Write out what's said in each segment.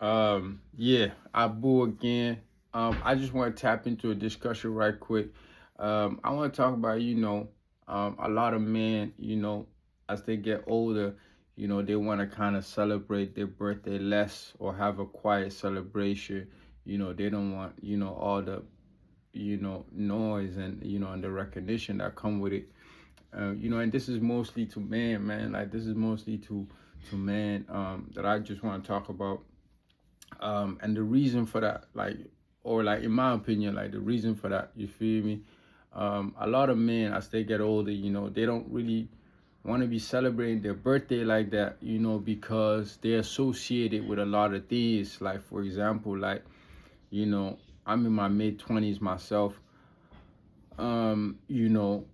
Yeah, Abu again. I just want to tap into a discussion right quick. I want to talk about, a lot of men, as they get older, they want to kind of celebrate their birthday less or have a quiet celebration. They don't want, all the, noise and, and the recognition that come with it. And this is mostly to men, man. Like this is mostly to men that I just want to talk about. And the reason for that, like, or like in my opinion, like the reason for that, you feel me? A lot of men as they get older, they don't really want to be celebrating their birthday like that, because they're associated with a lot of things. Like for example, like, you know, I'm in my mid 20s myself. You know,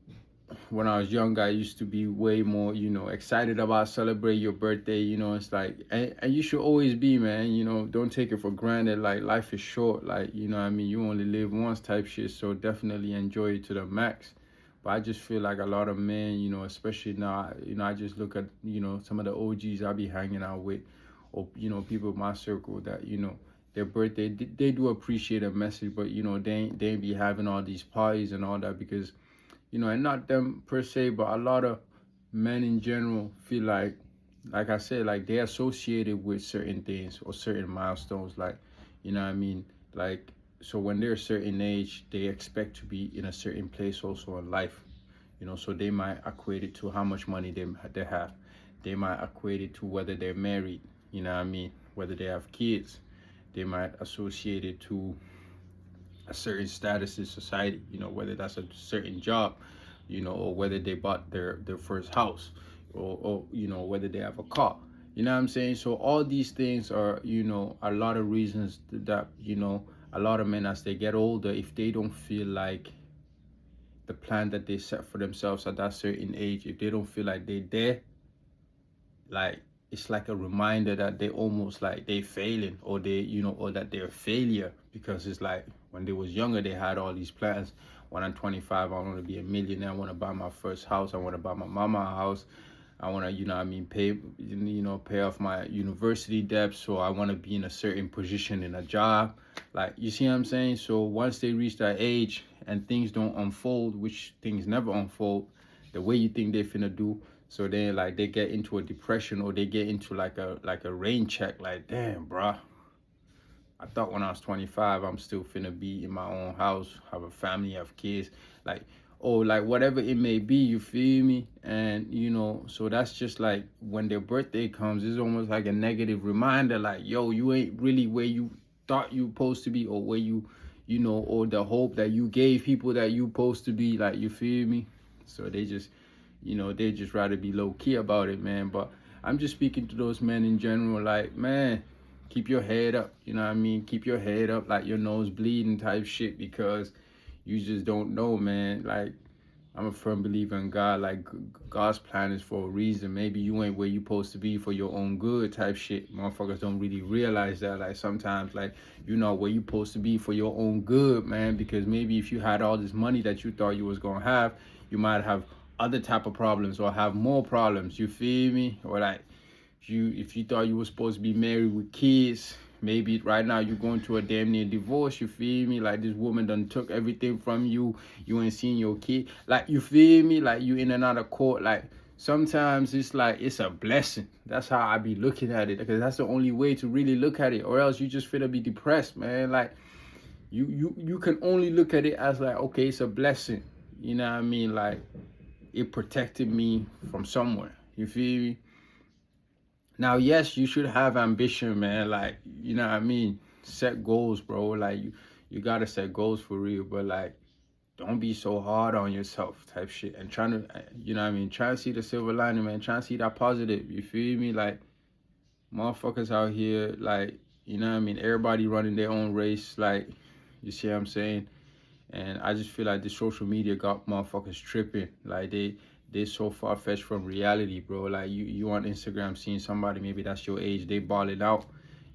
when I was younger, I used to be way more, excited about celebrate your birthday. It's like, and you should always be, man. Don't take it for granted. Like life is short. Like, I mean, you only live once type shit. So definitely enjoy it to the max. But I just feel like a lot of men, especially now, I just look at, some of the OGs I be hanging out with, or, people in my circle that, their birthday, they do appreciate a message, but, they ain't be having all these parties and all that because and not them per se, but a lot of men in general feel like I said, like they're associated with certain things or certain milestones, like, what I mean? Like, so when they're a certain age, they expect to be in a certain place also in life, so they might equate it to how much money they have. They might equate it to whether they're married, what I mean? Whether they have kids. They might associate it to a certain status in society, whether that's a certain job, or whether they bought their first house, or whether they have a car. You know what I'm saying? So all these things are, a lot of reasons that, a lot of men as they get older, if they don't feel like the plan that they set for themselves at that certain age, if they don't feel like they're there, like it's like a reminder that they almost like they failing, or they or that they're a failure, because it's like when they was younger they had all these plans. When I'm 25, I want to be a millionaire, I want to buy my first house, I want to buy my mama a house, I want to pay pay off my university debt, so I want to be in a certain position in a job. Like, you see what I'm saying? So once they reach that age and things don't unfold, which things never unfold the way you think they're finna do, so then like they get into a depression, or they get into like a rain check, like, damn, bruh, I thought when I was 25 I'm still finna be in my own house, have a family, have kids, like, or like whatever it may be, you feel me? And so that's just like when their birthday comes, it's almost like a negative reminder, like, yo, you ain't really where you thought you supposed to be, or where or the hope that you gave people that you supposed to be, like, you feel me? So they just rather be low key about it, man. But I'm just speaking to those men in general, like, man, keep your head up. You know what I mean? Keep your head up, like your nose bleeding type shit, because you just don't know, man. Like, I'm a firm believer in God. Like, God's plan is for a reason. Maybe you ain't where you supposed to be for your own good type shit. Motherfuckers don't really realize that. Like, sometimes, like, where you supposed to be for your own good, man. Because maybe if you had all this money that you thought you was gonna have, you might have other type of problems, or have more problems. You feel me? Or like, if you thought you were supposed to be married with kids, maybe right now you're going through a damn near divorce. You feel me? Like, this woman done took everything from you. You ain't seen your kid. Like, you feel me? Like, you in and out of court. Like, sometimes it's like it's a blessing. That's how I be looking at it, because that's the only way to really look at it. Or else you just finna be depressed, man. Like, you can only look at it as like, okay, it's a blessing. You know what I mean? Like, it protected me from somewhere. You feel me? Now, yes, you should have ambition, man. Like, you know what I mean? Set goals, bro. Like, you gotta set goals for real, but like, don't be so hard on yourself type shit. And trying to, try to see the silver lining, man. Try to see that positive. You feel me? Like, motherfuckers out here, like, everybody running their own race. Like, you see what I'm saying? And I just feel like the social media got motherfuckers tripping. Like, they so far fetched from reality, bro. Like, you on Instagram seeing somebody, maybe that's your age, they balling out,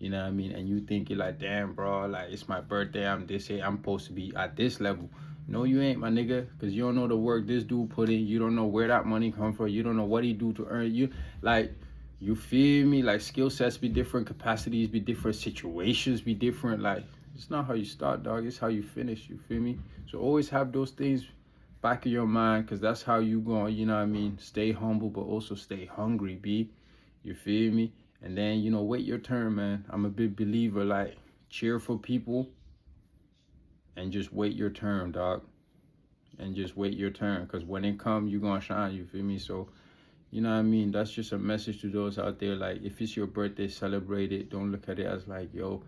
and you thinking like, damn, bro, like, it's my birthday, I'm supposed to be at this level. No, you ain't, my nigga, because you don't know the work this dude put in. You don't know where that money come from. You don't know what he do to earn you. Like, You feel me? Like skill sets be different, capacities be different, situations be different. Like it's not how you start, dog. It's how you finish. You feel me? So always have those things back of your mind, because that's how you going, you know what I mean, stay humble but also stay hungry, B. You feel me? And then, you know, wait your turn, man. I'm a big believer, like, cheer for people and just wait your turn, dog. And just wait your turn, because when it comes, you're gonna shine. You feel me? So, you know what I mean? That's just a message to those out there. Like, if it's your birthday, celebrate it. Don't look at it as like, yo,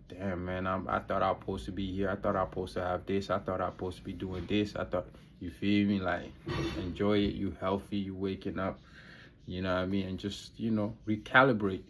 damn, man, I thought I was supposed to be here. I thought I was supposed to have this. I thought I was supposed to be doing this. I thought, you feel me? Like, enjoy it. You healthy. You waking up. You know what I mean? And just, you know, recalibrate.